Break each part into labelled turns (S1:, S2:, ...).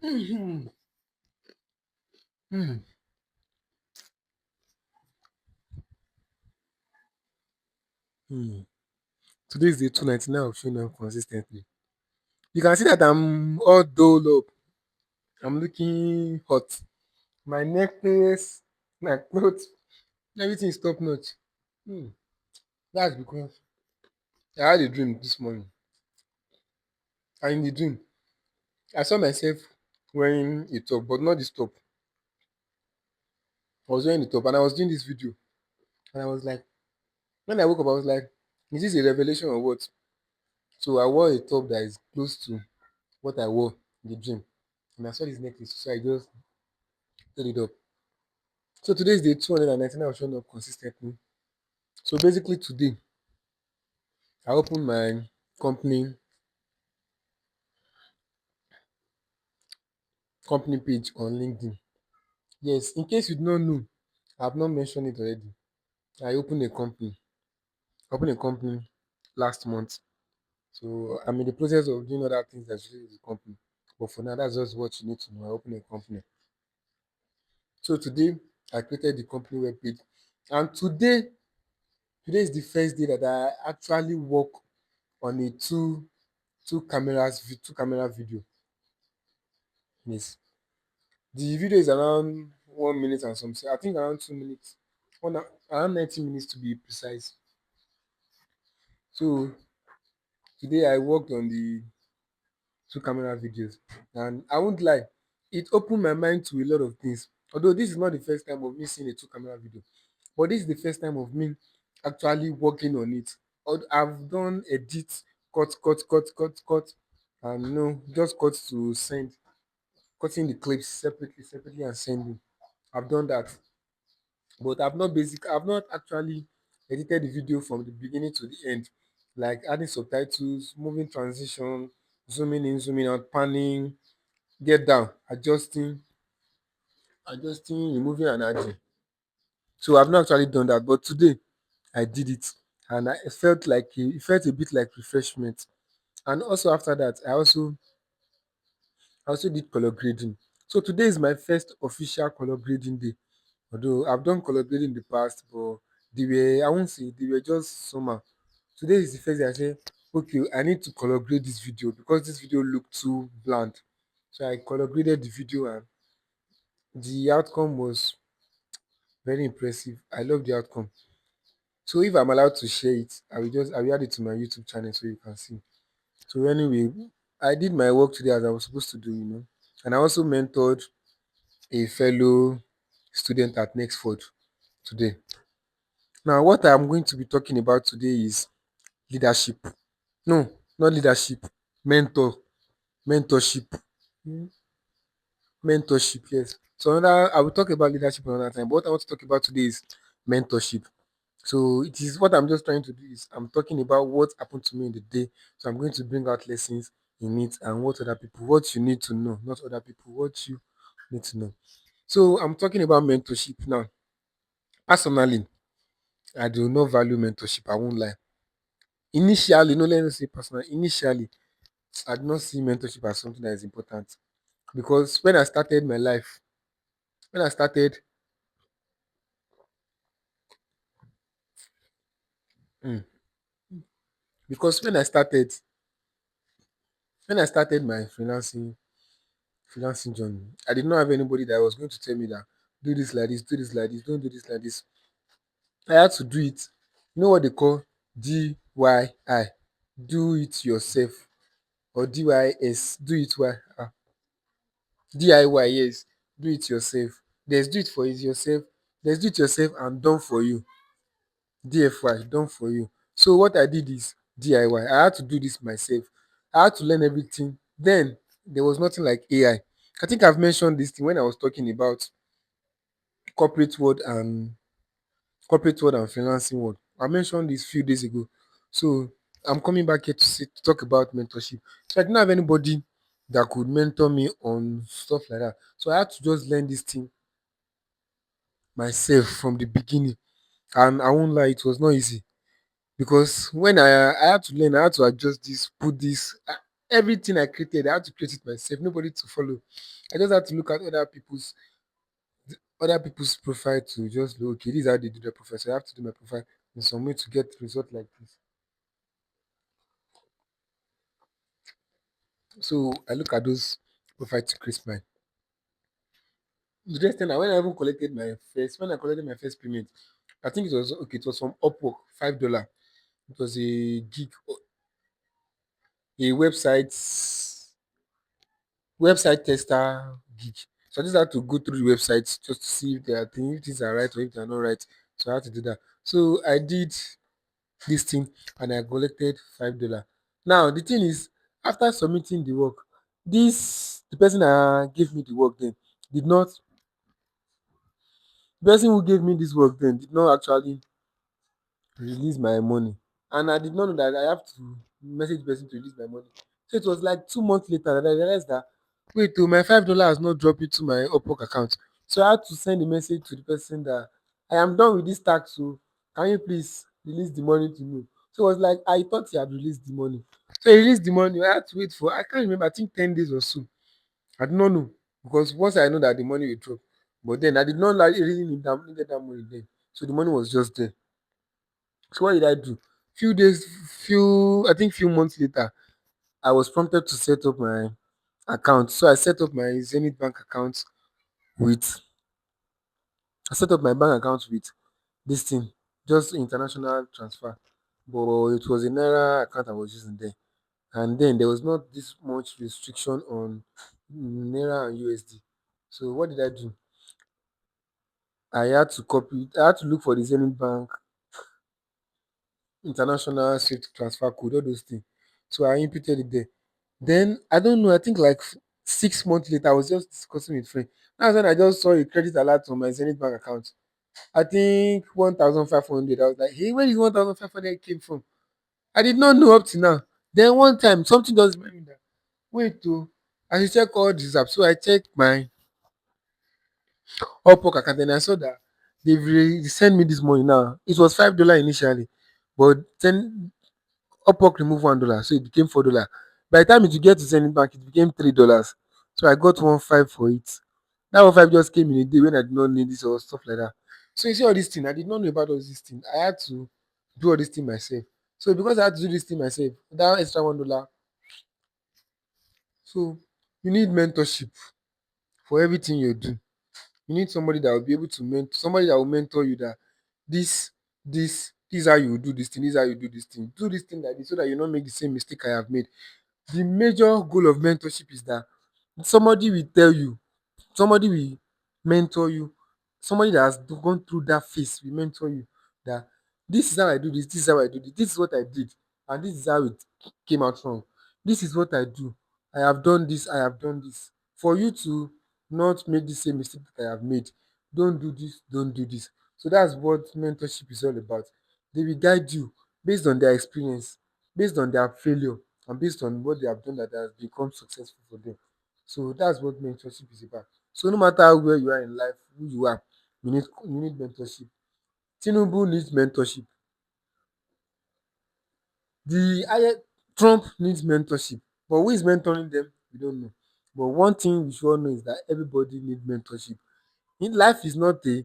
S1: Hmm. Hmm. Hmm. Today is day 299 of showing up consistently. You can see that I'm all doled up. I'm looking hot. My necklace, my clothes, everything is top notch. Hmm. That's because I had a dream this morning. And in the dream, I saw myself wearing a top, but not this top. I was wearing the top and I was doing this video. And I was like, when I woke up, I was like, is this a revelation or what? So I wore a top that is close to what I wore in the dream. And I saw this necklace, so I just put it up. So today is day 299 of showing up consistently. So basically today, I opened my company company page on LinkedIn. Yes, in case you do not know, I have not mentioned it already. I opened a company. I opened a company last month. So I'm in the process of doing other things that's related to the company. But for now, that's just what you need to know. I opened a company. So today, I created the company webpage. And today is the first day that I actually work on a two camera video. Yes. The video is around 1 minute and something. I think around 2 minutes. Around 90 minutes to be precise. So today I worked on the two camera videos. And I won't lie, it opened my mind to a lot of things. Although this is not the first time of me seeing a two camera video. But this is the first time of me actually working on it. I've done edit, cut, and just cut to send, cutting the clips separately and sending. I've done that, but I've not actually edited the video from the beginning to the end, like adding subtitles, moving transition, zooming in, zooming out, panning, get down, adjusting, removing and adding. So I've not actually done that, but today I did it, and it felt a bit like refreshment. And also after that, I also did color grading. So today is my first official color grading day. Although I've done color grading in the past, but I won't say they were just somehow. Today is the first day I say, okay, I need to color grade this video because this video looked too bland. So I color graded the video and the outcome was very impressive. I love the outcome. So if I'm allowed to share it, I will add it to my YouTube channel so you can see. So anyway, I did my work today as I was supposed to do. And I also mentored a fellow student at Nextford today. Now, what I'm going to be talking about today is leadership. No, not leadership. Mentor, mentorship, mentorship. Yes. So I will talk about leadership another time. But what I want to talk about today is mentorship. So it is what I'm just trying to do is I'm talking about what happened to me in the day. So I'm going to bring out lessons in it and what you need to know, not other people, what you need to know. So I'm talking about mentorship now. Personally, I do not value mentorship. I won't lie. Initially, no, let me say personally, initially, I did not see mentorship as something that is important because when I started my life, when I started, mm, because when I started my freelancing journey, I did not have anybody that was going to tell me that do this like this, do this like this, don't do this like this. I had to do it. You know what they call DIY, do it yourself, or DYS, do it why DIY, yes, do it yourself. There's do it for it yourself. There's do it yourself and done for you. DFY, done for you. So what I did is DIY. I had to do this myself. I had to learn everything. Then there was nothing like AI. I think I've mentioned this thing when I was talking about corporate world and corporate world and freelancing world. I mentioned this few days ago. So I'm coming back here to talk about mentorship. So I didn't have anybody that could mentor me on stuff like that. So I had to just learn this thing myself from the beginning. And I won't lie, it was not easy because when I had to learn, I had to adjust this, put this. Everything I created, I had to create it myself. Nobody to follow. I just had to look at other people's profile to just look, okay, this is how they do their profile. So I have to do my profile in some way to get result like this. So I look at those profile to create mine. The next thing, when I even collected my first payment, I think it was okay. It was from Upwork, $5. It was a gig, a website tester gig. So I just had to go through the website just to see if things are right or if they are not right. So I had to do that. So I did this thing and I collected $5. Now the thing is, after submitting the work, this the person that gave me the work then did not the person who gave me this work then did not actually release my money. And I did not know that I have to message the person to release my money. So it was like 2 months later that I realized that wait, oh, my $5 has not dropped into my Upwork account. So I had to send a message to the person that I am done with this tax. So can you please release the money to me? So it was like I thought he had released the money. So he released the money. I had to wait for, I can't remember, I think 10 days or so. I did not know. Because once I know that the money will drop. But then I did not like really needed that money then. So the money was just there. So what did I do? Few months later, I was prompted to set up my account. So I set up my Zenith Bank account with I set up my bank account with this thing, just international transfer. But it was a Naira account I was using there. And then there was not this much restriction on Naira and USD. So what did I do? I had to look for the Zenith Bank international swift transfer code, all those things. So I inputted it there. Then I don't know, I think like 6 months later, I was just discussing with friend. That's when I just saw a credit alert on my Zenith Bank account. I think 1,500. I was like, hey, where is 1,500 came from? I did not know up to now. Then one time something just remind me that wait to I should check all these apps. So I checked my Upwork account and I saw that they sent me this money now. It was $5 initially, but then Upwork removed $1, so it became $4. By the time it get to send it back, it became $3. So I got 1 5 for it. That 1 5 just came in a day when I did not need this or stuff like that. So you see all these things, I did not know about all these things. I had to do all this thing myself. So because I had to do this thing myself, that extra $1. So you need mentorship for everything you do. You need somebody that will be able to somebody that will mentor you that this, this is how you do this thing, this is how you do this thing. Do this thing like this so that you don't make the same mistake I have made. The major goal of mentorship is that somebody will tell you, somebody will mentor you, somebody that has gone through that phase will mentor you that this is how I do this is how I do this is what I did, and this is how it came out wrong. This is what I do. I have done this. For you to not make the same mistake that I have made, don't do this, don't do this. So that's what mentorship is all about. They will guide you based on their experience, based on their failure, and based on what they have done that has become successful for them. So that's what mentorship is about. So no matter where you are in life, who you are, you need mentorship. Tinubu needs mentorship. Trump needs mentorship. But who is mentoring them? We don't know. But one thing we should all know is that everybody needs mentorship. Life is not a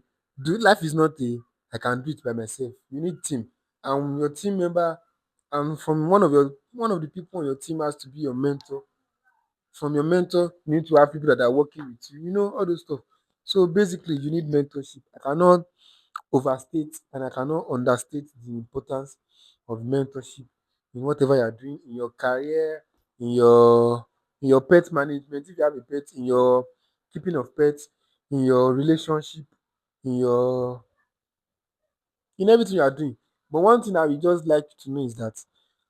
S1: I can do it by myself. You need team. And your team member and from one of the people on your team has to be your mentor. From your mentor, you need to have people that are working with you, all those stuff. So basically, you need mentorship. I cannot overstate and I cannot understate the importance of mentorship in whatever you are doing in your career, in your pet management, if you have a pet, in your keeping of pets, in your relationship, in your in everything you are doing. But one thing I would just like you to know is that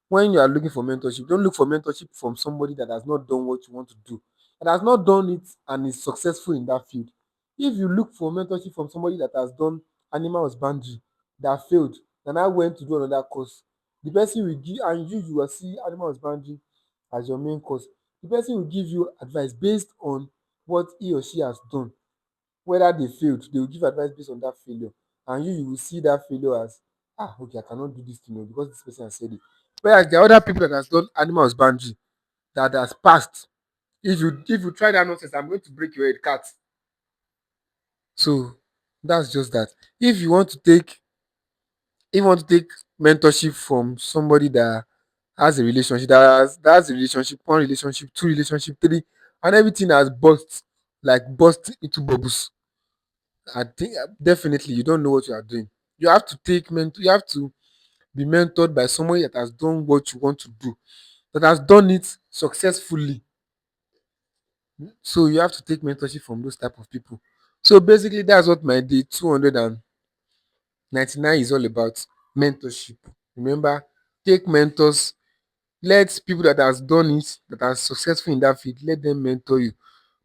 S1: when you are looking for mentorship, don't look for mentorship from somebody that has not done what you want to do, that has not done it and is successful in that field. If you look for mentorship from somebody that has done animal husbandry, that failed, and now went to do another course, the person will give, and you will see animal husbandry as your main course. The person will give you advice based on what he or she has done. Whether they failed, they will give advice based on that failure, and you will see that failure as okay, I cannot do this thing because this person has said it. Whereas there are other people that has done animal husbandry that has passed. If you try that nonsense, I'm going to break your head, cat. So that's just that. If you want to take if you want to take mentorship from somebody that has a relationship, that has a relationship, one relationship, two relationship, three, and everything has burst into bubbles. I think definitely you don't know what you are doing. You have to be mentored by somebody that has done what you want to do, that has done it successfully. So you have to take mentorship from those type of people. So basically that's what my day 299 is all about. Mentorship. Remember, take mentors. Let people that has done it, that are successful in that field, let them mentor you.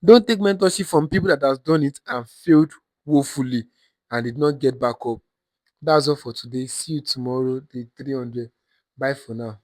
S1: Don't take mentorship from people that has done it and failed woefully and did not get back up. That's all for today. See you tomorrow, day 300. Bye for now.